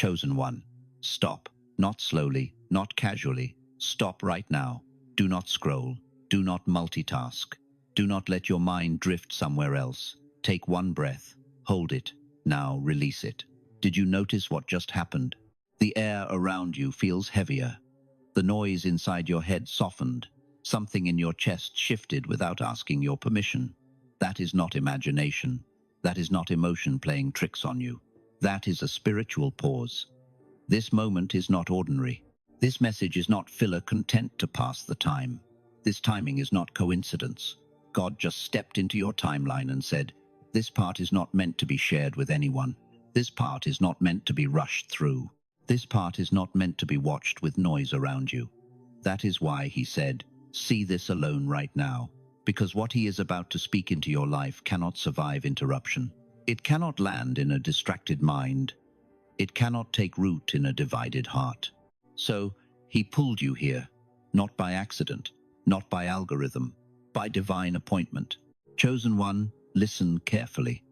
Chosen one, stop. Not slowly, not casually. Stop right now. Do not scroll. Do not multitask. Do not let your mind drift somewhere else. Take one breath. Hold it. Now release it. Did you notice what just happened? The air around you feels heavier. The noise inside your head softened. Something in your chest shifted without asking your permission. That is not imagination. That is not emotion playing tricks on you. That is a spiritual pause. This moment is not ordinary. This message is not filler content to pass the time. This timing is not coincidence. God just stepped into your timeline and said, "This part is not meant to be shared with anyone. This part is not meant to be rushed through. This part is not meant to be watched with noise around you." That is why he said, "See this alone right now," because what he is about to speak into your life cannot survive interruption. It cannot land in a distracted mind. It cannot take root in a divided heart. So he pulled you here, not by accident, not by algorithm, by divine appointment. Chosen one, listen carefully.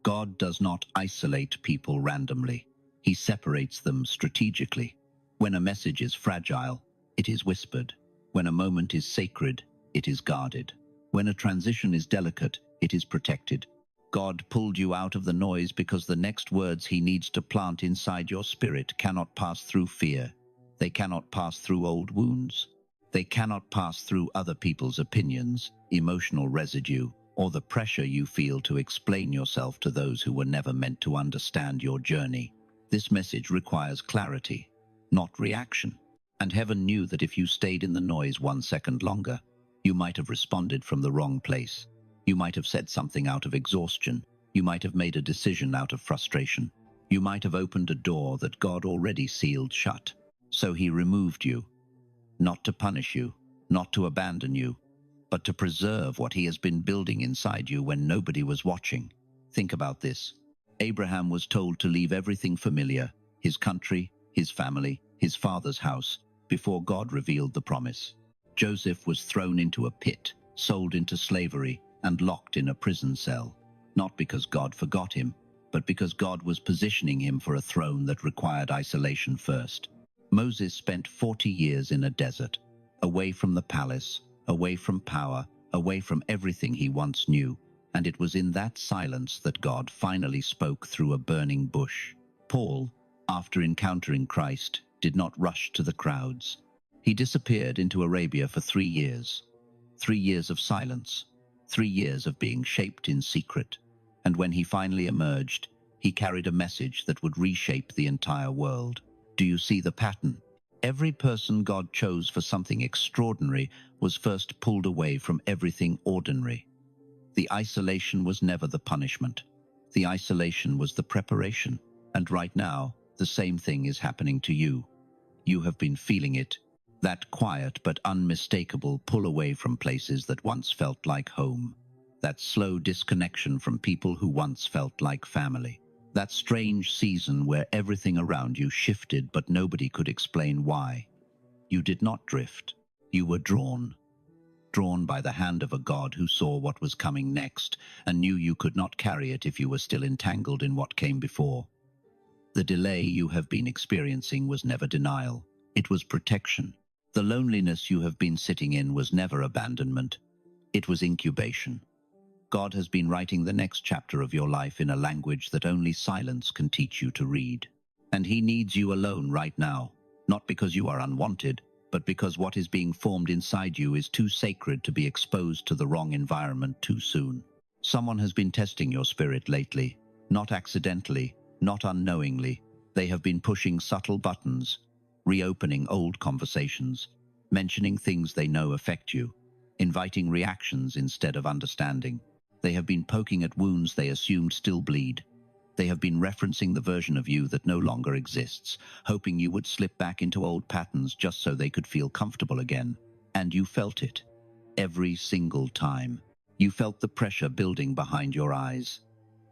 God does not isolate people randomly. He separates them strategically. When a message is fragile, it is whispered. When a moment is sacred, it is guarded. When a transition is delicate, it is protected. God pulled you out of the noise because the next words he needs to plant inside your spirit cannot pass through fear. They cannot pass through old wounds. They cannot pass through other people's opinions, emotional residue, or the pressure you feel to explain yourself to those who were never meant to understand your journey. This message requires clarity, not reaction. And heaven knew that if you stayed in the noise 1 second longer, you might have responded from the wrong place. You might have said something out of exhaustion. You might have made a decision out of frustration. You might have opened a door that God already sealed shut. So he removed you, not to punish you, not to abandon you, but to preserve what he has been building inside you when nobody was watching. Think about this. Abraham was told to leave everything familiar, his country, his family, his father's house, before God revealed the promise. Joseph was thrown into a pit, sold into slavery, and locked in a prison cell, not because God forgot him, but because God was positioning him for a throne that required isolation first. Moses spent 40 years in a desert, away from the palace, away from power, away from everything he once knew, and it was in that silence that God finally spoke through a burning bush. Paul, after encountering Christ, did not rush to the crowds. He disappeared into Arabia for 3 years. 3 years of silence. 3 years of being shaped in secret. And when he finally emerged, he carried a message that would reshape the entire world. Do you see the pattern? Every person God chose for something extraordinary was first pulled away from everything ordinary. The isolation was never the punishment. The isolation was the preparation. And right now, the same thing is happening to you. You have been feeling it. That quiet but unmistakable pull away from places that once felt like home. That slow disconnection from people who once felt like family. That strange season where everything around you shifted but nobody could explain why. You did not drift. You were drawn. Drawn by the hand of a God who saw what was coming next and knew you could not carry it if you were still entangled in what came before. The delay you have been experiencing was never denial. It was protection. The loneliness you have been sitting in was never abandonment. It was incubation. God has been writing the next chapter of your life in a language that only silence can teach you to read. And he needs you alone right now, not because you are unwanted, but because what is being formed inside you is too sacred to be exposed to the wrong environment too soon. Someone has been testing your spirit lately, not accidentally, not unknowingly. They have been pushing subtle buttons, reopening old conversations, mentioning things they know affect you, inviting reactions instead of understanding. They have been poking at wounds they assumed still bleed. They have been referencing the version of you that no longer exists, hoping you would slip back into old patterns just so they could feel comfortable again. And you felt it. Every single time. You felt the pressure building behind your eyes.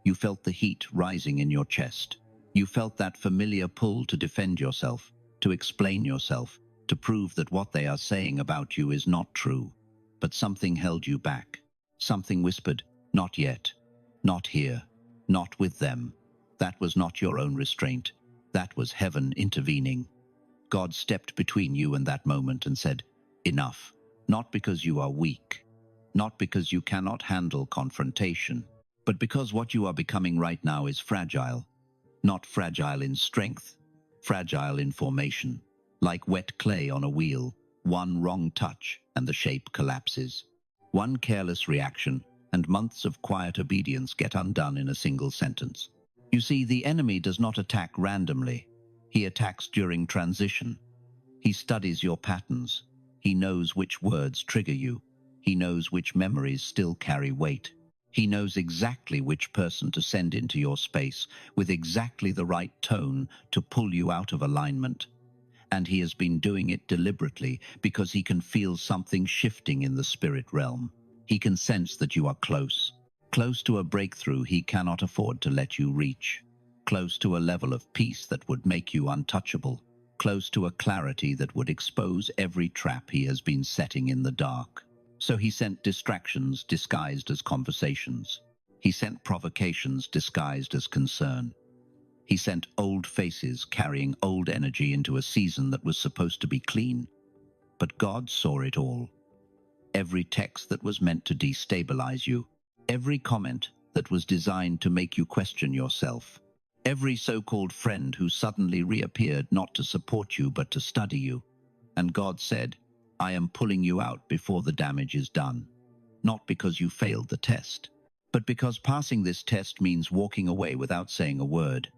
You felt the heat rising in your chest. You felt that familiar pull to defend yourself, to explain yourself, to prove that what they are saying about you is not true. But something held you back. Something whispered, "Not yet. Not here. Not with them." That was not your own restraint. That was heaven intervening. God stepped between you and that moment and said, "Enough." Not because you are weak, not because you cannot handle confrontation, but because what you are becoming right now is fragile. Not fragile in strength, fragile in formation. Like wet clay on a wheel, one wrong touch and the shape collapses. One careless reaction, and months of quiet obedience get undone in a single sentence. You see, the enemy does not attack randomly. He attacks during transition. He studies your patterns. He knows which words trigger you. He knows which memories still carry weight. He knows exactly which person to send into your space with exactly the right tone to pull you out of alignment. And he has been doing it deliberately because he can feel something shifting in the spirit realm. He can sense that you are close. Close to a breakthrough he cannot afford to let you reach. Close to a level of peace that would make you untouchable. Close to a clarity that would expose every trap he has been setting in the dark. So he sent distractions disguised as conversations. He sent provocations disguised as concern. He sent old faces carrying old energy into a season that was supposed to be clean. But God saw it all. Every text that was meant to destabilize you. Every comment that was designed to make you question yourself. Every so-called friend who suddenly reappeared not to support you but to study you. And God said, "I am pulling you out before the damage is done." Not because you failed the test, but because passing this test means walking away without saying a word.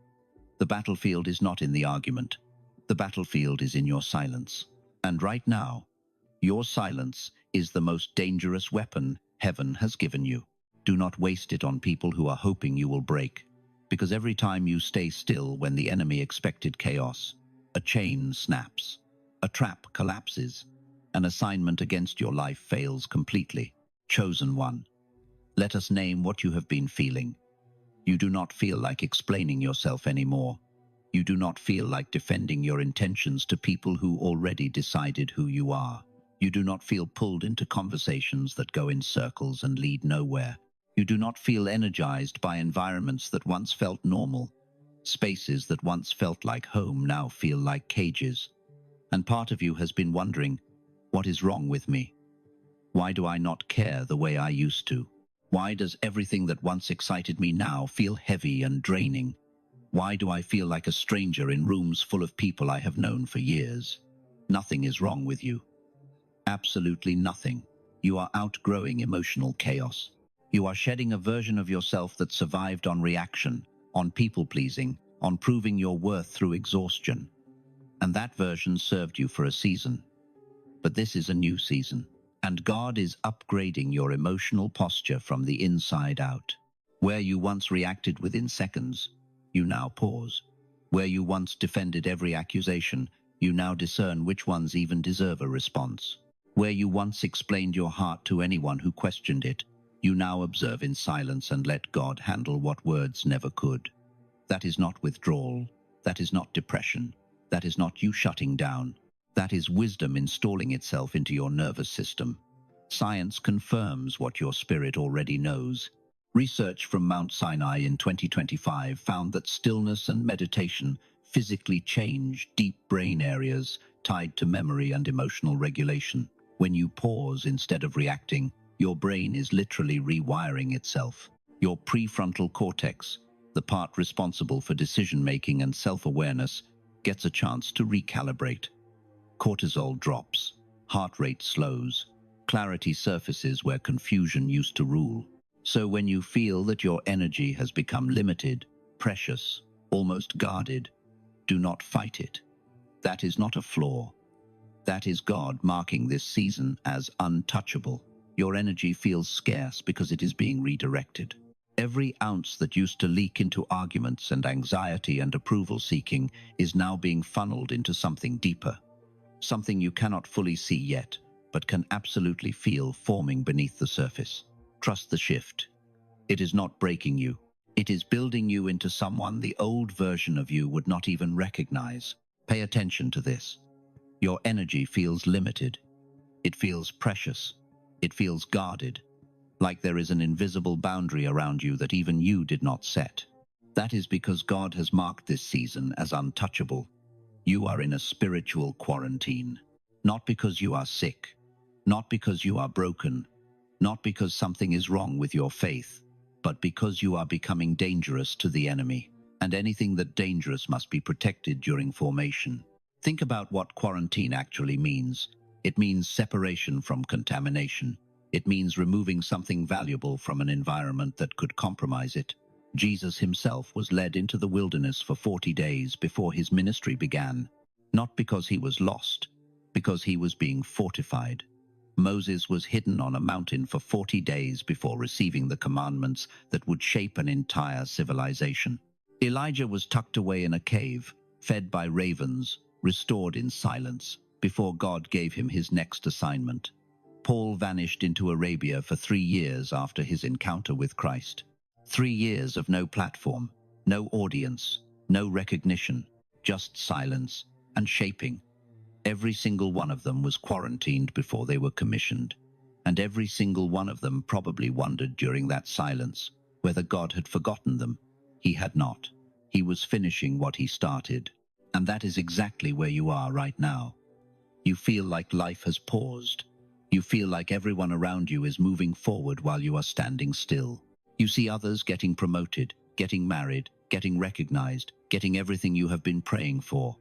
The battlefield is not in the argument. The battlefield is in your silence. And right now, your silence is the most dangerous weapon heaven has given you. Do not waste it on people who are hoping you will break. Because every time you stay still when the enemy expected chaos, a chain snaps, a trap collapses, an assignment against your life fails completely. Chosen one, let us name what you have been feeling. You do not feel like explaining yourself anymore. You do not feel like defending your intentions to people who already decided who you are. You do not feel pulled into conversations that go in circles and lead nowhere. You do not feel energized by environments that once felt normal. Spaces that once felt like home now feel like cages. And part of you has been wondering, what is wrong with me? Why do I not care the way I used to? Why does everything that once excited me now feel heavy and draining? Why do I feel like a stranger in rooms full of people I have known for years? Nothing is wrong with you. Absolutely nothing. You are outgrowing emotional chaos. You are shedding a version of yourself that survived on reaction, on people-pleasing, on proving your worth through exhaustion. And that version served you for a season. But this is a new season. And God is upgrading your emotional posture from the inside out. Where you once reacted within seconds, you now pause. Where you once defended every accusation, you now discern which ones even deserve a response. Where you once explained your heart to anyone who questioned it, you now observe in silence and let God handle what words never could. That is not withdrawal. That is not depression. That is not you shutting down. That is wisdom installing itself into your nervous system. Science confirms what your spirit already knows. Research from Mount Sinai in 2025 found that stillness and meditation physically change deep brain areas tied to memory and emotional regulation. When you pause instead of reacting, your brain is literally rewiring itself. Your prefrontal cortex, the part responsible for decision-making and self-awareness, gets a chance to recalibrate. Cortisol drops, heart rate slows, clarity surfaces where confusion used to rule. So when you feel that your energy has become limited, precious, almost guarded, do not fight it. That is not a flaw. That is God marking this season as untouchable. Your energy feels scarce because it is being redirected. Every ounce that used to leak into arguments and anxiety and approval seeking is now being funneled into something deeper. Something you cannot fully see yet, but can absolutely feel forming beneath the surface. Trust the shift. It is not breaking you. It is building you into someone the old version of you would not even recognize. Pay attention to this. Your energy feels limited. It feels precious. It feels guarded, like there is an invisible boundary around you that even you did not set. That is because God has marked this season as untouchable. You are in a spiritual quarantine, not because you are sick, not because you are broken, not because something is wrong with your faith, but because you are becoming dangerous to the enemy, and anything that dangerous must be protected during formation. Think about what quarantine actually means. It means separation from contamination. It means removing something valuable from an environment that could compromise it. Jesus himself was led into the wilderness for 40 days before his ministry began, not because he was lost, because he was being fortified. Moses was hidden on a mountain for 40 days before receiving the commandments that would shape an entire civilization. Elijah was tucked away in a cave, fed by ravens, restored in silence, before God gave him his next assignment. Paul vanished into Arabia for 3 years after his encounter with Christ. 3 years of no platform, no audience, no recognition, just silence and shaping. Every single one of them was quarantined before they were commissioned, and every single one of them probably wondered during that silence whether God had forgotten them. He had not. He was finishing what he started, and that is exactly where you are right now. You feel like life has paused. You feel like everyone around you is moving forward while you are standing still. You see others getting promoted, getting married, getting recognized, getting everything you have been praying for.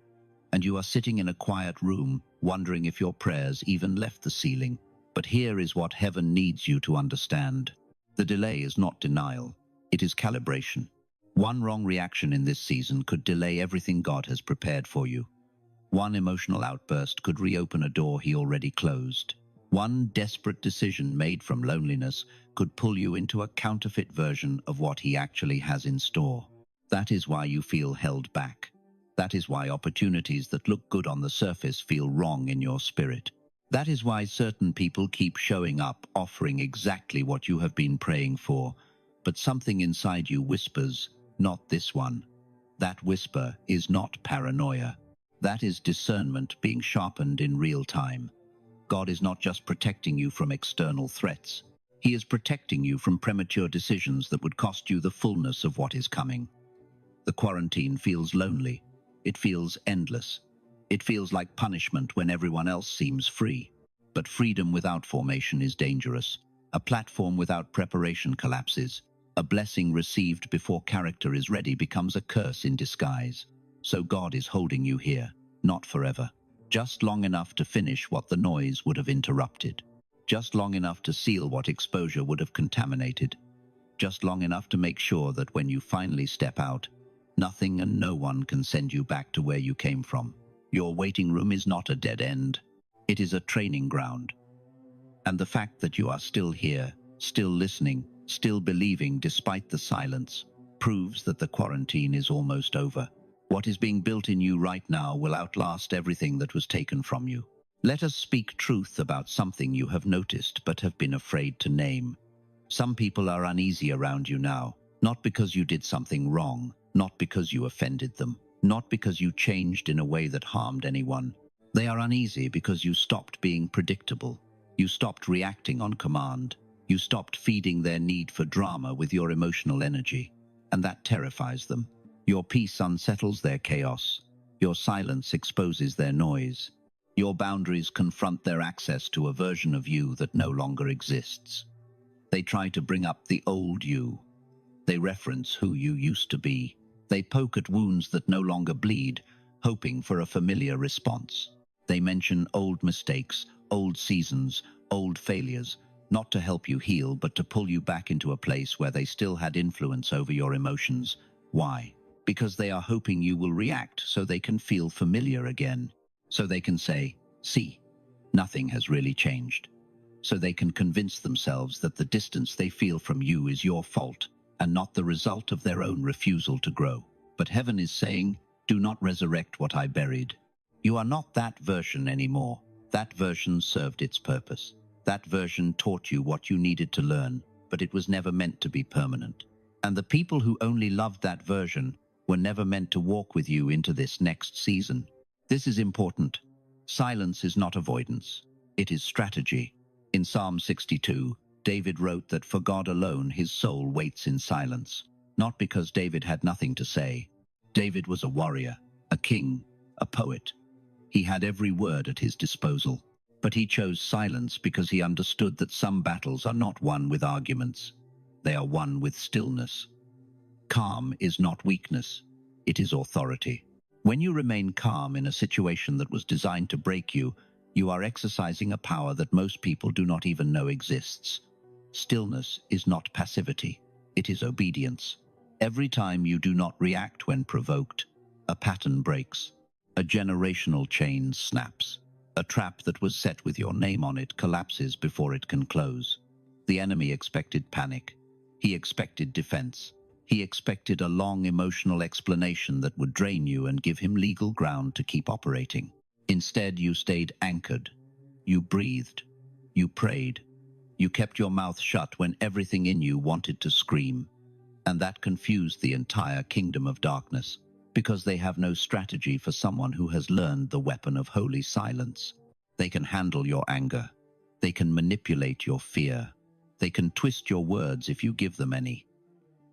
And you are sitting in a quiet room, wondering if your prayers even left the ceiling. But here is what heaven needs you to understand. The delay is not denial. It is calibration. One wrong reaction in this season could delay everything God has prepared for you. One emotional outburst could reopen a door he already closed. One desperate decision made from loneliness could pull you into a counterfeit version of what he actually has in store. That is why you feel held back. That is why opportunities that look good on the surface feel wrong in your spirit. That is why certain people keep showing up, offering exactly what you have been praying for, but something inside you whispers, "Not this one." That whisper is not paranoia. That is discernment being sharpened in real time. God is not just protecting you from external threats. He is protecting you from premature decisions that would cost you the fullness of what is coming. The quarantine feels lonely. It feels endless. It feels like punishment when everyone else seems free. But freedom without formation is dangerous. A platform without preparation collapses. A blessing received before character is ready becomes a curse in disguise. So God is holding you here, not forever. Just long enough to finish what the noise would have interrupted. Just long enough to seal what exposure would have contaminated. Just long enough to make sure that when you finally step out, nothing and no one can send you back to where you came from. Your waiting room is not a dead end. It is a training ground. And the fact that you are still here, still listening, still believing despite the silence, proves that the quarantine is almost over. What is being built in you right now will outlast everything that was taken from you. Let us speak truth about something you have noticed but have been afraid to name. Some people are uneasy around you now, not because you did something wrong, not because you offended them, not because you changed in a way that harmed anyone. They are uneasy because you stopped being predictable. You stopped reacting on command. You stopped feeding their need for drama with your emotional energy. And that terrifies them. Your peace unsettles their chaos. Your silence exposes their noise. Your boundaries confront their access to a version of you that no longer exists. They try to bring up the old you. They reference who you used to be. They poke at wounds that no longer bleed, hoping for a familiar response. They mention old mistakes, old seasons, old failures, not to help you heal, but to pull you back into a place where they still had influence over your emotions. Why? Because they are hoping you will react so they can feel familiar again. So they can say, "See, nothing has really changed." So they can convince themselves that the distance they feel from you is your fault and not the result of their own refusal to grow. But heaven is saying, "Do not resurrect what I buried." You are not that version anymore. That version served its purpose. That version taught you what you needed to learn, but it was never meant to be permanent. And the people who only loved that version were never meant to walk with you into this next season. This is important. Silence is not avoidance. It is strategy. In Psalm 62, David wrote that for God alone his soul waits in silence. Not because David had nothing to say. David was a warrior, a king, a poet. He had every word at his disposal. But he chose silence because he understood that some battles are not won with arguments. They are won with stillness. Calm is not weakness. It is authority. When you remain calm in a situation that was designed to break you, you are exercising a power that most people do not even know exists. Stillness is not passivity. It is obedience. Every time you do not react when provoked, a pattern breaks. A generational chain snaps. A trap that was set with your name on it collapses before it can close. The enemy expected panic. He expected defense. He expected a long emotional explanation that would drain you and give him legal ground to keep operating. Instead, you stayed anchored. You breathed. You prayed. You kept your mouth shut when everything in you wanted to scream. And that confused the entire kingdom of darkness, because they have no strategy for someone who has learned the weapon of holy silence. They can handle your anger. They can manipulate your fear. They can twist your words if you give them any.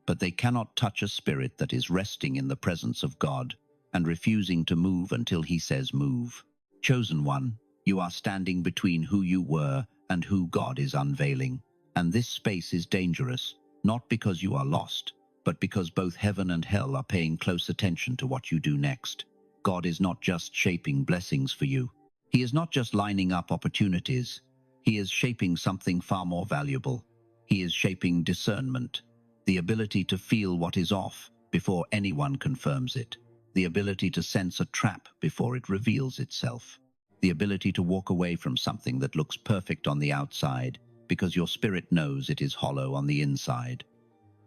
But they cannot touch a spirit that is resting in the presence of God and refusing to move until he says move. Chosen one, you are standing between who you were and who God is unveiling. And this space is dangerous, not because you are lost, but because both heaven and hell are paying close attention to what you do next. God is not just shaping blessings for you. He is not just lining up opportunities. He is shaping something far more valuable. He is shaping discernment, the ability to feel what is off before anyone confirms it, the ability to sense a trap before it reveals itself, the ability to walk away from something that looks perfect on the outside because your spirit knows it is hollow on the inside,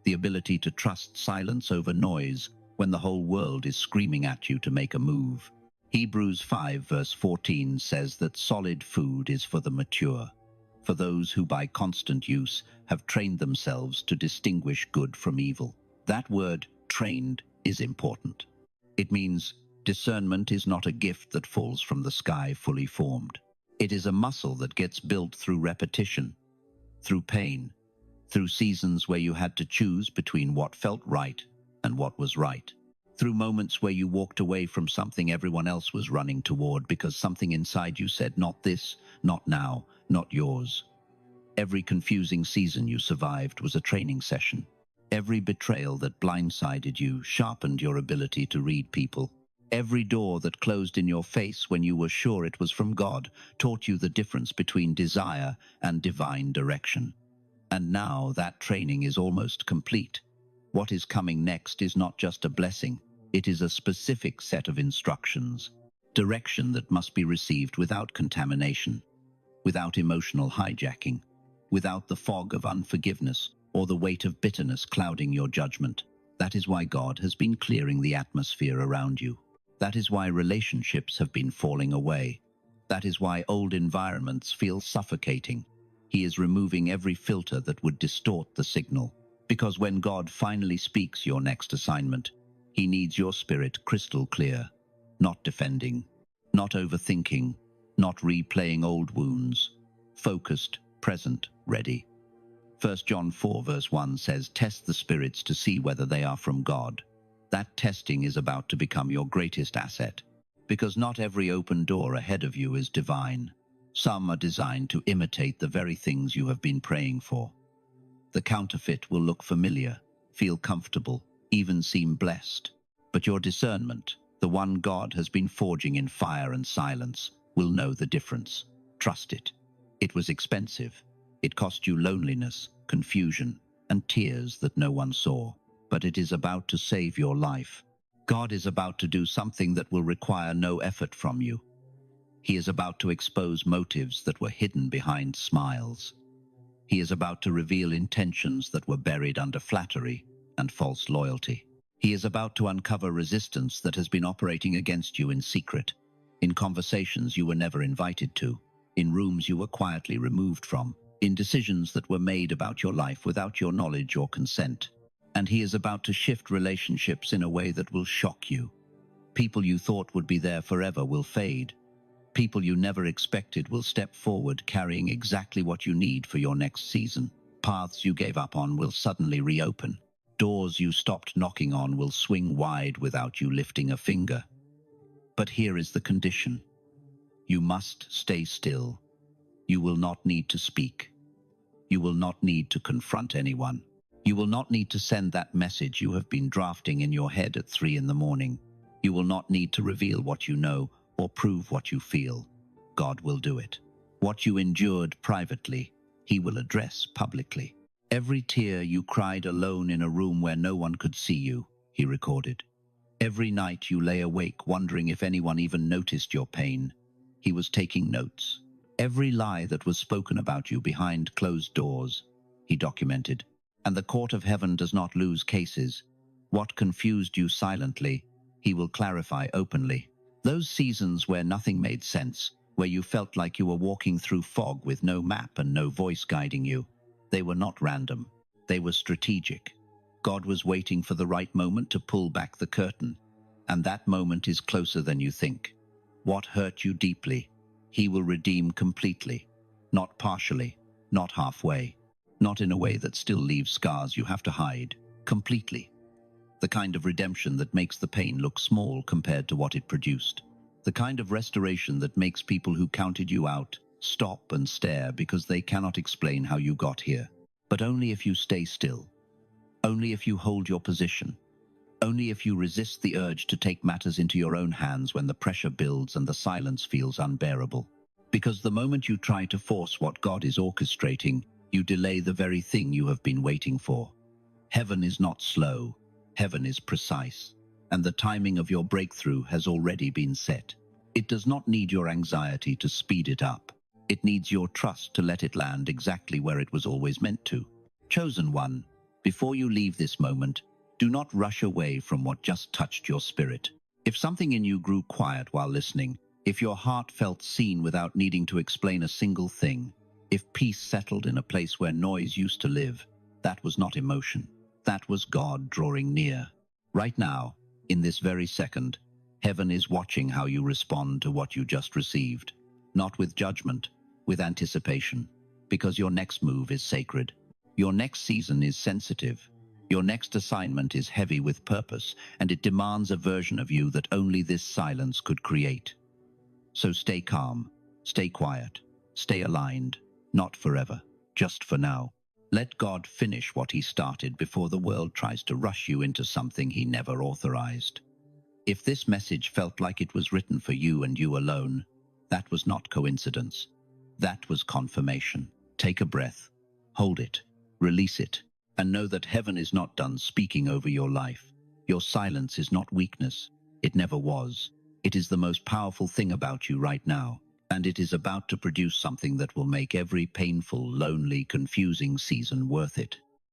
the ability to trust silence over noise when the whole world is screaming at you to make a move. Hebrews 5 verse 14 says that solid food is for the mature, for those who by constant use have trained themselves to distinguish good from evil. That word, trained, is important. It means discernment is not a gift that falls from the sky fully formed. It is a muscle that gets built through repetition, through pain, through seasons where you had to choose between what felt right and what was right, through moments where you walked away from something everyone else was running toward because something inside you said, not this, not now, not yours. Every confusing season you survived was a training session. Every betrayal that blindsided you sharpened your ability to read people. Every door that closed in your face when you were sure it was from God taught you the difference between desire and divine direction. And now that training is almost complete. What is coming next is not just a blessing, it is a specific set of instructions, direction that must be received without contamination, without emotional hijacking, without the fog of unforgiveness or the weight of bitterness clouding your judgment. That is why God has been clearing the atmosphere around you. That is why relationships have been falling away. That is why old environments feel suffocating. He is removing every filter that would distort the signal. Because when God finally speaks your next assignment, he needs your spirit crystal clear, not defending, not overthinking, not replaying old wounds, focused, present, ready. 1 John 4 verse 1 says, test the spirits to see whether they are from God. That testing is about to become your greatest asset, because not every open door ahead of you is divine. Some are designed to imitate the very things you have been praying for. The counterfeit will look familiar, feel comfortable, even seem blessed. But your discernment, the one God has been forging in fire and silence, will know the difference. Trust it. It was expensive. It cost you loneliness, confusion, and tears that no one saw. But it is about to save your life. God is about to do something that will require no effort from you. He is about to expose motives that were hidden behind smiles. He is about to reveal intentions that were buried under flattery and false loyalty. He is about to uncover resistance that has been operating against you in secret, in conversations you were never invited to, in rooms you were quietly removed from, in decisions that were made about your life without your knowledge or consent. And he is about to shift relationships in a way that will shock you. People you thought would be there forever will fade. People you never expected will step forward carrying exactly what you need for your next season. Paths you gave up on will suddenly reopen. Doors you stopped knocking on will swing wide without you lifting a finger. But here is the condition. You must stay still. You will not need to speak. You will not need to confront anyone. You will not need to send that message you have been drafting in your head at 3 in the morning. You will not need to reveal what you know or prove what you feel. God will do it. What you endured privately, He will address publicly. Every tear you cried alone in a room where no one could see you, He recorded. Every night you lay awake wondering if anyone even noticed your pain, He was taking notes. Every lie that was spoken about you behind closed doors, He documented. And the court of heaven does not lose cases. What confused you silently, He will clarify openly. Those seasons where nothing made sense, where you felt like you were walking through fog with no map and no voice guiding you, they were not random. They were strategic. God was waiting for the right moment to pull back the curtain, and that moment is closer than you think. What hurt you deeply, He will redeem completely, not partially, not halfway, not in a way that still leaves scars you have to hide, completely. The kind of redemption that makes the pain look small compared to what it produced. The kind of restoration that makes people who counted you out stop and stare because they cannot explain how you got here. But only if you stay still. Only if you hold your position. Only if you resist the urge to take matters into your own hands when the pressure builds and the silence feels unbearable. Because the moment you try to force what God is orchestrating, you delay the very thing you have been waiting for. Heaven is not slow. Heaven is precise. And the timing of your breakthrough has already been set. It does not need your anxiety to speed it up. It needs your trust to let it land exactly where it was always meant to. Chosen one, before you leave this moment, do not rush away from what just touched your spirit. If something in you grew quiet while listening, if your heart felt seen without needing to explain a single thing, if peace settled in a place where noise used to live, that was not emotion. That was God drawing near. Right now, in this very second, heaven is watching how you respond to what you just received. Not with judgment, with anticipation, because your next move is sacred. Your next season is sensitive. Your next assignment is heavy with purpose, and it demands a version of you that only this silence could create. So stay calm, stay quiet, stay aligned, not forever, just for now. Let God finish what He started before the world tries to rush you into something He never authorized. If this message felt like it was written for you and you alone, that was not coincidence. That was confirmation. Take a breath, hold it, release it, and know that heaven is not done speaking over your life. Your silence is not weakness. It never was. It is the most powerful thing about you right now, and it is about to produce something that will make every painful, lonely, confusing season worth it.